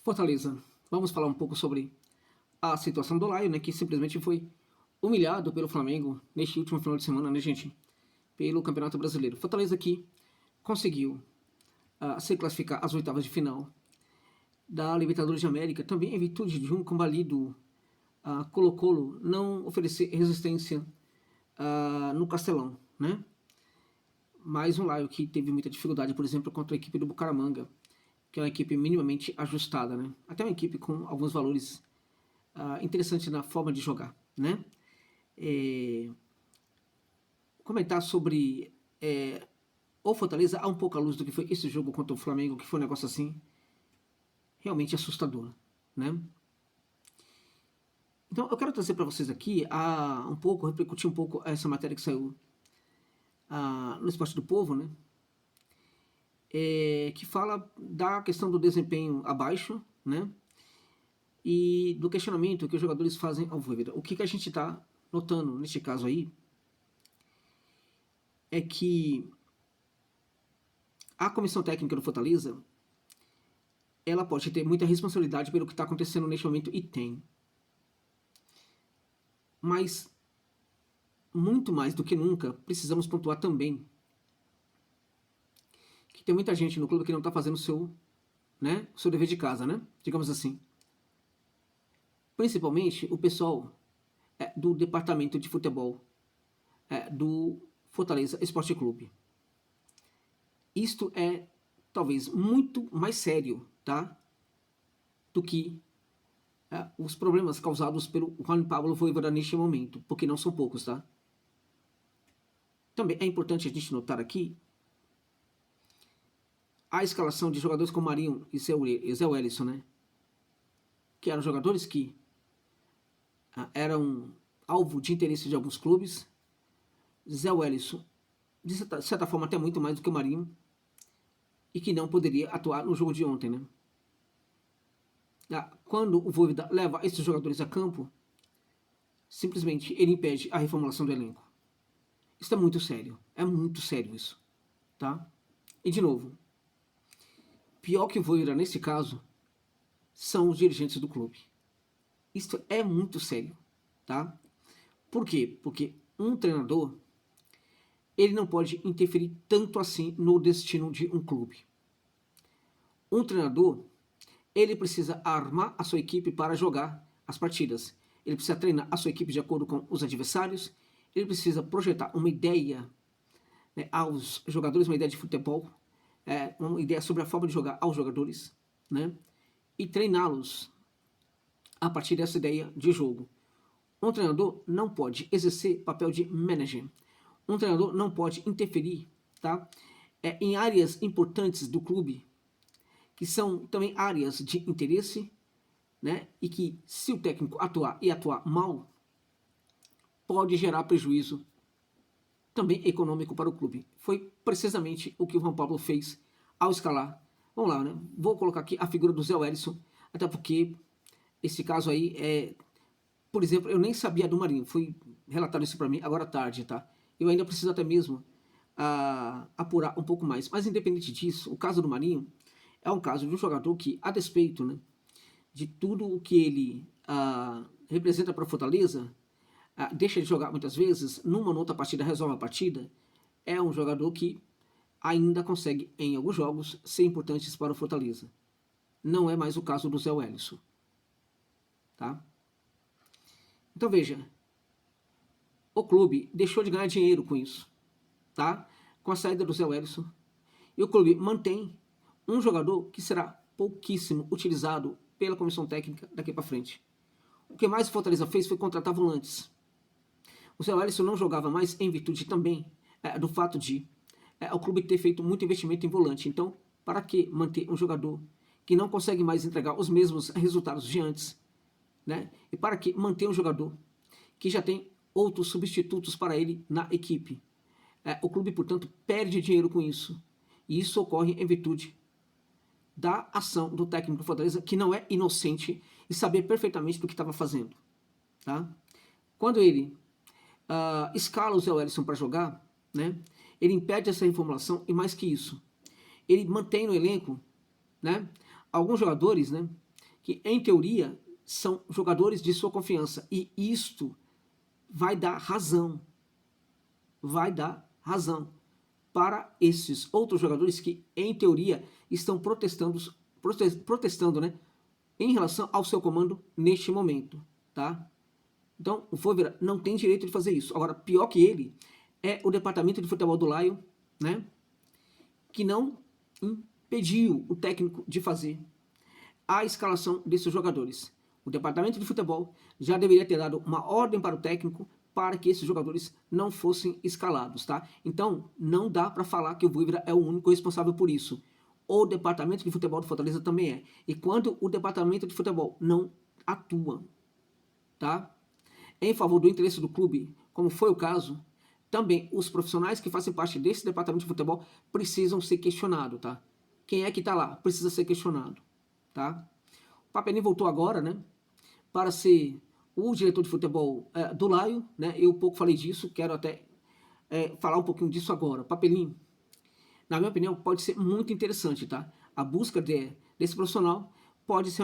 Fortaleza. Vamos falar um pouco sobre a situação do Lion, né, que simplesmente foi humilhado pelo Flamengo neste último final de semana, né, gente? Pelo Campeonato Brasileiro. Fortaleza que conseguiu se classificar às oitavas de final da Libertadores de América, também em virtude de um combalido Colo-Colo não oferecer resistência no Castelão, né? Mais um Lion que teve muita dificuldade, por exemplo, contra a equipe do Bucaramanga, que é uma equipe minimamente ajustada, né? Até uma equipe com alguns valores interessantes na forma de jogar, né? Comentar sobre o Fortaleza há um pouco à luz do que foi esse jogo contra o Flamengo, que foi um negócio assim realmente assustador, né? Então eu quero trazer para vocês aqui um pouco, repercutir um pouco essa matéria que saiu no Esporte do Povo, né? Que fala da questão do desempenho abaixo, né? E do questionamento que os jogadores fazem ao Voivoda. O que a gente está notando neste caso aí é que a comissão técnica do Fortaleza ela pode ter muita responsabilidade pelo que está acontecendo neste momento, e tem. Mas, muito mais do que nunca, precisamos pontuar também que tem muita gente no clube que não está fazendo o seu dever de casa, né? Digamos assim. Principalmente o pessoal do departamento de futebol do Fortaleza Esporte Clube. Isto é talvez muito mais sério, tá? Do que os problemas causados pelo Juan Pablo Voivoda neste momento, porque não são poucos, tá? Também é importante a gente notar aqui a escalação de jogadores como Marinho e Zé Wellison, né? Que eram jogadores que eram alvo de interesse de alguns clubes. Zé Wellison, de certa forma, até muito mais do que o Marinho, e que não poderia atuar no jogo de ontem, né? Quando o Voivoda leva esses jogadores a campo, simplesmente ele impede a reformulação do elenco. Isso é muito sério isso, tá? E de novo, pior que o Voivoda nesse caso são os dirigentes do clube. Isso é muito sério, tá? Por quê? Porque um treinador ele não pode interferir tanto assim no destino de um clube. Um treinador ele precisa armar a sua equipe para jogar as partidas. Ele precisa treinar a sua equipe de acordo com os adversários. Ele precisa projetar uma ideia aos jogadores, uma ideia de futebol, uma ideia sobre a forma de jogar aos jogadores, né? E treiná-los a partir dessa ideia de jogo. Um treinador não pode exercer papel de manager. Um treinador não pode interferir, tá? Em áreas importantes do clube, que são também áreas de interesse, né? E que, se o técnico atuar mal, pode gerar prejuízo também econômico para o clube. Foi precisamente o que o Juan Pablo fez ao escalar. Vamos lá, né? Vou colocar aqui a figura do Zé Wellison, até porque esse caso aí por exemplo, eu nem sabia do Marinho, foi relatado isso para mim agora à tarde, tá? Eu ainda preciso até mesmo apurar um pouco mais. Mas independente disso, o caso do Marinho é um caso de um jogador que, a despeito, né, de tudo o que ele representa para a Fortaleza, deixa de jogar muitas vezes, numa ou outra partida resolve a partida, é um jogador que ainda consegue, em alguns jogos, ser importantes para o Fortaleza. Não é mais o caso do Zé Wellison, tá? Então veja, o clube deixou de ganhar dinheiro com isso, tá? Com a saída do Zé Wellison. E o clube mantém um jogador que será pouquíssimo utilizado pela comissão técnica daqui para frente. O que mais o Fortaleza fez foi contratar volantes. O Zé Wellison não jogava mais em virtude também do fato de o clube ter feito muito investimento em volante. Então, para que manter um jogador que não consegue mais entregar os mesmos resultados de antes, né? E para que manter um jogador que já tem outros substitutos para ele na equipe? O clube, portanto, perde dinheiro com isso. E isso ocorre em virtude da ação do técnico do Fortaleza, que não é inocente e sabia perfeitamente do que estava fazendo, tá? Quando ele escala o Zé Wellison para jogar, né, ele impede essa reformulação e, mais que isso, ele mantém no elenco, né, alguns jogadores, né, que, em teoria, são jogadores de sua confiança. E isto vai dar razão para esses outros jogadores que, em teoria, estão protestando, né, em relação ao seu comando neste momento, tá? Então, o Voivoda não tem direito de fazer isso. Agora, pior que ele é o departamento de futebol do Lion, né, que não impediu o técnico de fazer a escalação desses jogadores. O departamento de futebol já deveria ter dado uma ordem para o técnico para que esses jogadores não fossem escalados, tá? Então, não dá para falar que o Voivoda é o único responsável por isso. O departamento de futebol do Fortaleza também é. E quando o departamento de futebol não atua, tá, em favor do interesse do clube, como foi o caso, também os profissionais que fazem parte desse departamento de futebol precisam ser questionados, tá? Quem é que tá lá? Precisa ser questionado, tá? O Papelinho voltou agora, né, para ser o diretor de futebol do Lion, né? Eu pouco falei disso, quero até falar um pouquinho disso agora. Papelinho, na minha opinião, pode ser muito interessante, tá? A busca desse profissional pode ser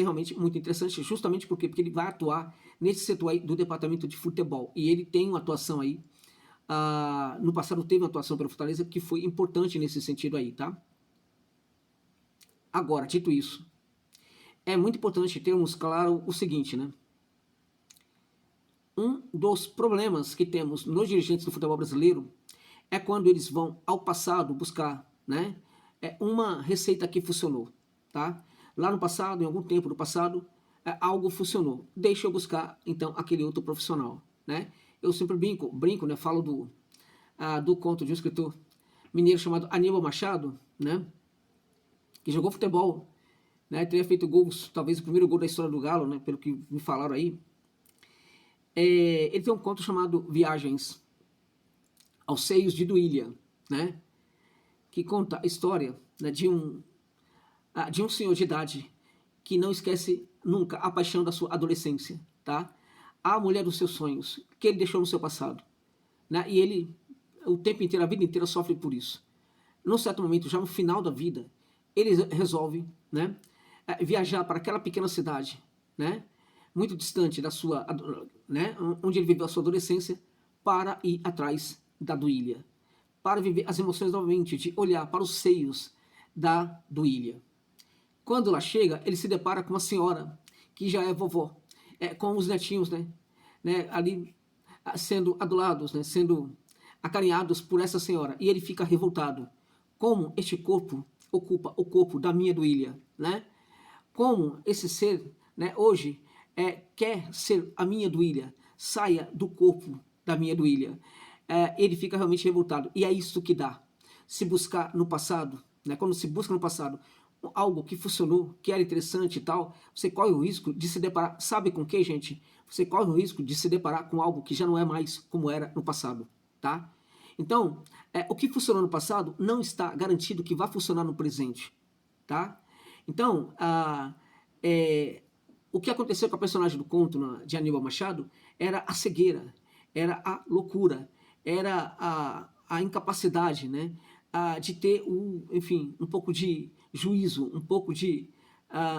realmente muito interessante, justamente porque ele vai atuar nesse setor aí do departamento de futebol. E ele tem uma atuação aí, no passado teve uma atuação pelo Fortaleza que foi importante nesse sentido aí, tá? Agora, dito isso, é muito importante termos claro o seguinte, né? Um dos problemas que temos nos dirigentes do futebol brasileiro é quando eles vão ao passado buscar, né, uma receita que funcionou, tá? Lá no passado, em algum tempo do passado, algo funcionou. Deixa eu buscar, então, aquele outro profissional, né? Eu sempre brinco, né? Falo do conto de um escritor mineiro chamado Aníbal Machado, né? Que jogou futebol, né? Teria feito gols, talvez o primeiro gol da história do Galo, né? Pelo que me falaram aí. Ele tem um conto chamado Viagens aos Seios de Duília, né? Que conta a história, né, de um senhor de idade que não esquece nunca a paixão da sua adolescência, tá? A mulher dos seus sonhos, que ele deixou no seu passado, né? E ele, o tempo inteiro, a vida inteira, sofre por isso. Num certo momento, já no final da vida, ele resolve, né, viajar para aquela pequena cidade, né, muito distante da sua, né, onde ele viveu a sua adolescência, para ir atrás da Duília, para viver as emoções novamente, de olhar para os seios da Duília. Quando lá chega, ele se depara com uma senhora que já é vovó, com os netinhos, né, ali sendo adulados, né, sendo acarinhados por essa senhora, e ele fica revoltado. Como este corpo ocupa o corpo da minha Duília, né? Como esse ser, né, hoje quer ser a minha Duília, saia do corpo da minha Duília. Ele fica realmente revoltado. E é isso que dá. Se buscar no passado, né, quando se busca no passado algo que funcionou, que era interessante e tal, você corre o risco de se deparar, sabe com o que, gente? Você corre o risco de se deparar com algo que já não é mais como era no passado, tá? Então, o que funcionou no passado não está garantido que vai funcionar no presente, tá? Então, o que aconteceu com a personagem do conto de Aníbal Machado era a cegueira, era a loucura, era a incapacidade, né, de ter, enfim, um pouco de juízo, um pouco de,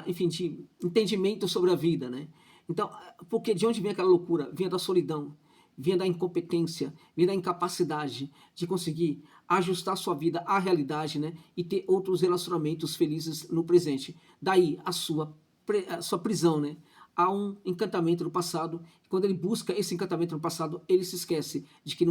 enfim, de entendimento sobre a vida, né? Então, porque de onde vinha aquela loucura? Vinha da solidão, vinha da incompetência, vinha da incapacidade de conseguir ajustar sua vida à realidade, né, e ter outros relacionamentos felizes no presente. Daí a sua prisão, né? Há um encantamento no passado, e quando ele busca esse encantamento no passado, ele se esquece de que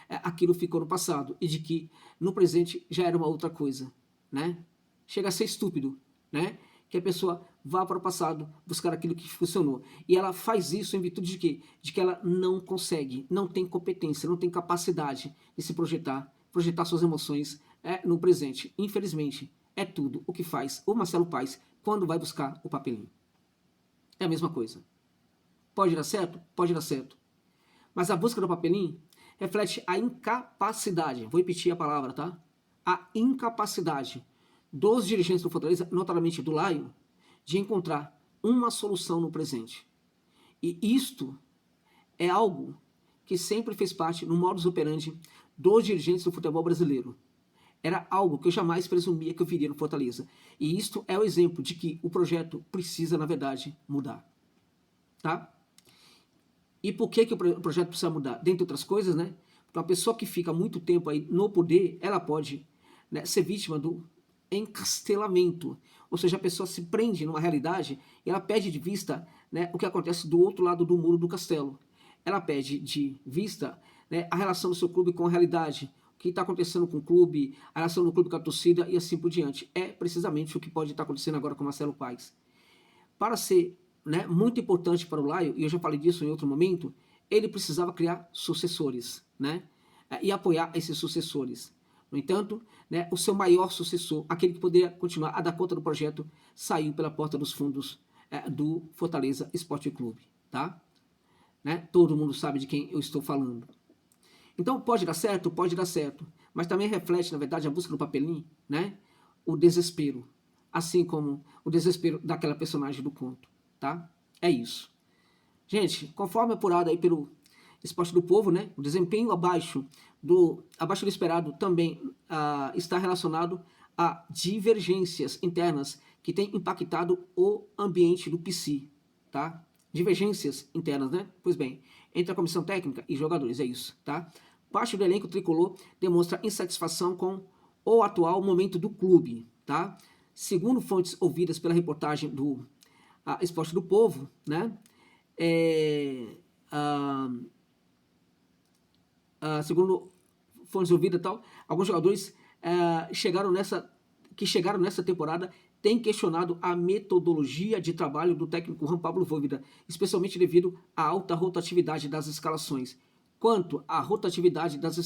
aquilo ficou no passado e de que no presente já era uma outra coisa, né? Chega a ser estúpido, né? Que a pessoa vá para o passado buscar aquilo que funcionou. E ela faz isso em virtude de quê? De que ela não consegue, não tem competência, não tem capacidade de se projetar suas emoções no presente. Infelizmente, é tudo o que faz o Marcelo Paes quando vai buscar o papelinho. É a mesma coisa. Pode dar certo? Pode dar certo. Mas a busca do papelinho reflete a incapacidade, vou repetir a palavra, tá? A incapacidade dos dirigentes do Fortaleza, notadamente do Lion, de encontrar uma solução no presente. E isto é algo que sempre fez parte no modus operandi dos dirigentes do futebol brasileiro. Era algo que eu jamais presumia que eu viria no Fortaleza. E isto é o exemplo de que o projeto precisa, na verdade, mudar. Tá? E por que o projeto precisa mudar? Dentre outras coisas, né? Porque uma pessoa que fica muito tempo aí no poder, ela pode, né, ser vítima do encastelamento. Ou seja, a pessoa se prende numa realidade e ela perde de vista, né, o que acontece do outro lado do muro do castelo. Ela perde de vista, né, a relação do seu clube com a realidade, o que está acontecendo com o clube, a relação do clube com a torcida e assim por diante. É precisamente o que pode estar acontecendo agora com Marcelo Paes. Para ser, né, muito importante para o Laio, e eu já falei disso em outro momento, ele precisava criar sucessores, né, e apoiar esses sucessores. No entanto, né, o seu maior sucessor, aquele que poderia continuar a dar conta do projeto, saiu pela porta dos fundos do Fortaleza Esporte Clube. Tá? Né? Todo mundo sabe de quem eu estou falando. Então, pode dar certo, mas também reflete, na verdade, a busca do Papelim, né, o desespero, assim como o desespero daquela personagem do conto. Tá? É isso. Gente, conforme apurado aí pelo Esporte do Povo, né, o desempenho abaixo do esperado também está relacionado a divergências internas que têm impactado o ambiente do PC, tá? Divergências internas, né? Pois bem, entre a comissão técnica e jogadores, é isso, tá? Parte do elenco tricolor demonstra insatisfação com o atual momento do clube, tá? Segundo fontes ouvidas pela reportagem do Esporte do Povo, né? Segundo fontes ouvidas e tal, alguns jogadores chegaram nessa temporada têm questionado a metodologia de trabalho do técnico Juan Pablo Vojvoda, especialmente devido à alta rotatividade das escalações. Quanto à rotatividade das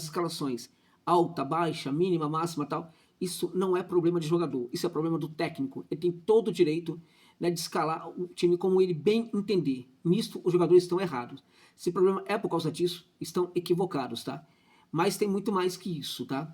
escalações, alta, baixa, mínima, máxima tal, isso não é problema de jogador, isso é problema do técnico. Ele tem todo o direito, né, de escalar o time como ele bem entender. Nisto, os jogadores estão errados. Se o problema é por causa disso, estão equivocados, tá? Mas tem muito mais que isso, tá?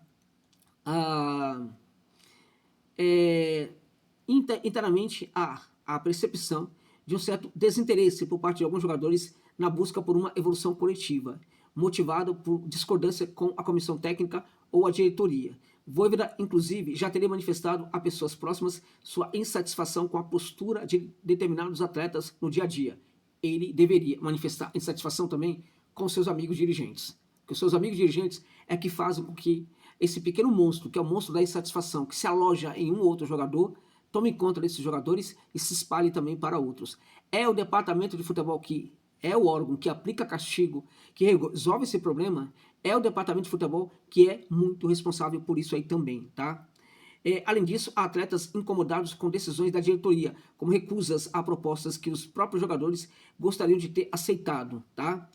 Internamente há a percepção de um certo desinteresse por parte de alguns jogadores na busca por uma evolução coletiva, motivado por discordância com a comissão técnica ou a diretoria. Vojvoda, inclusive, já teria manifestado a pessoas próximas sua insatisfação com a postura de determinados atletas no dia a dia. Ele deveria manifestar insatisfação também com seus amigos dirigentes. Porque os seus amigos dirigentes é que fazem com que esse pequeno monstro, que é o monstro da insatisfação, que se aloja em um ou outro jogador, tome conta desses jogadores e se espalhe também para outros. É o departamento de futebol que é o órgão que aplica castigo, que resolve esse problema, é o departamento de futebol que é muito responsável por isso aí também, tá? Além disso, há atletas incomodados com decisões da diretoria, como recusas a propostas que os próprios jogadores gostariam de ter aceitado, tá?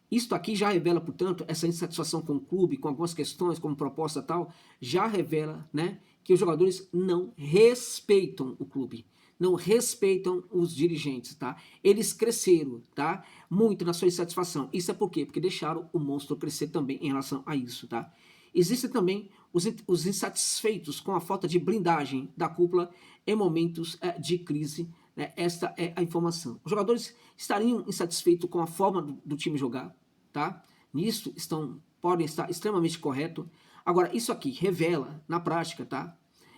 Isto aqui já revela, portanto, essa insatisfação com o clube, com algumas questões, como proposta e tal, já revela, né, que os jogadores não respeitam o clube, não respeitam os dirigentes, tá? Eles cresceram, tá? Muito na sua insatisfação. Isso é por quê? Porque deixaram o monstro crescer também em relação a isso, tá? Existem também os insatisfeitos com a falta de blindagem da cúpula em momentos de crise, né? Esta é a informação. Os jogadores estariam insatisfeitos com a forma do time jogar, tá? Nisso podem estar extremamente corretos. Agora, isso aqui revela, na prática, tá?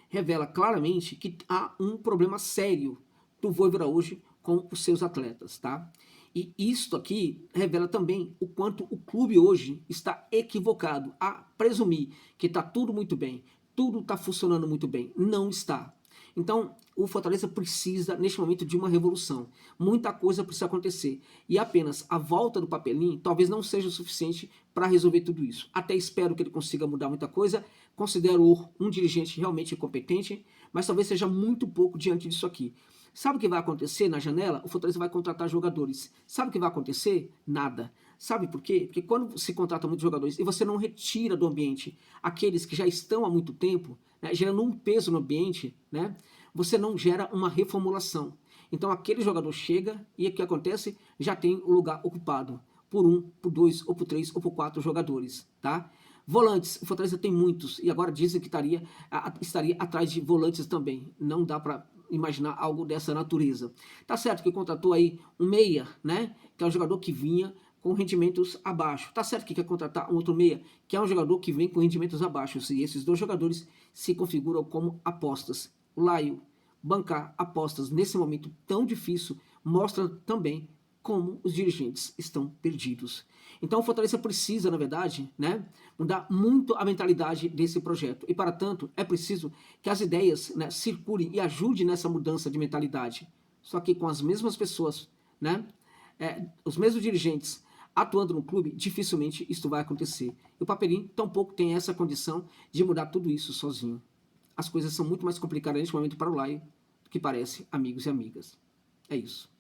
Revela claramente que há um problema sério do Vojvoda hoje com os seus atletas, tá? E isto aqui revela também o quanto o clube hoje está equivocado a presumir que está tudo muito bem, tudo está funcionando muito bem. Não está. Então, o Fortaleza precisa, neste momento, de uma revolução. Muita coisa precisa acontecer. E apenas a volta do Papelim talvez não seja o suficiente para resolver tudo isso. Até espero que ele consiga mudar muita coisa. Considero um dirigente realmente competente, mas talvez seja muito pouco diante disso aqui. Sabe o que vai acontecer na janela? O Fortaleza vai contratar jogadores. Sabe o que vai acontecer? Nada. Sabe por quê? Porque quando se contrata muitos jogadores e você não retira do ambiente aqueles que já estão há muito tempo, né, gerando um peso no ambiente, né, você não gera uma reformulação. Então aquele jogador chega e o que acontece? Já tem o lugar ocupado por um, por dois, ou por três, ou por quatro jogadores, tá? Volantes, o Fortaleza tem muitos e agora dizem que estaria atrás de volantes também. Não dá para imaginar algo dessa natureza. Tá certo que contratou aí um meia, né? Que é um jogador que vinha com rendimentos abaixo. Tá certo que quer contratar um outro meia, que é um jogador que vem com rendimentos abaixo. E esses dois jogadores se configuram como apostas. o Laio bancar apostas nesse momento tão difícil mostra também como os dirigentes estão perdidos. Então o Fortaleza precisa, na verdade, né, mudar muito a mentalidade desse projeto. E para tanto, é preciso que as ideias, né, circulem e ajudem nessa mudança de mentalidade. Só que com as mesmas pessoas, né, os mesmos dirigentes atuando no clube, dificilmente isso vai acontecer. E o Papelim tampouco tem essa condição de mudar tudo isso sozinho. As coisas são muito mais complicadas neste momento para o Laio do que parece, amigos e amigas. É isso.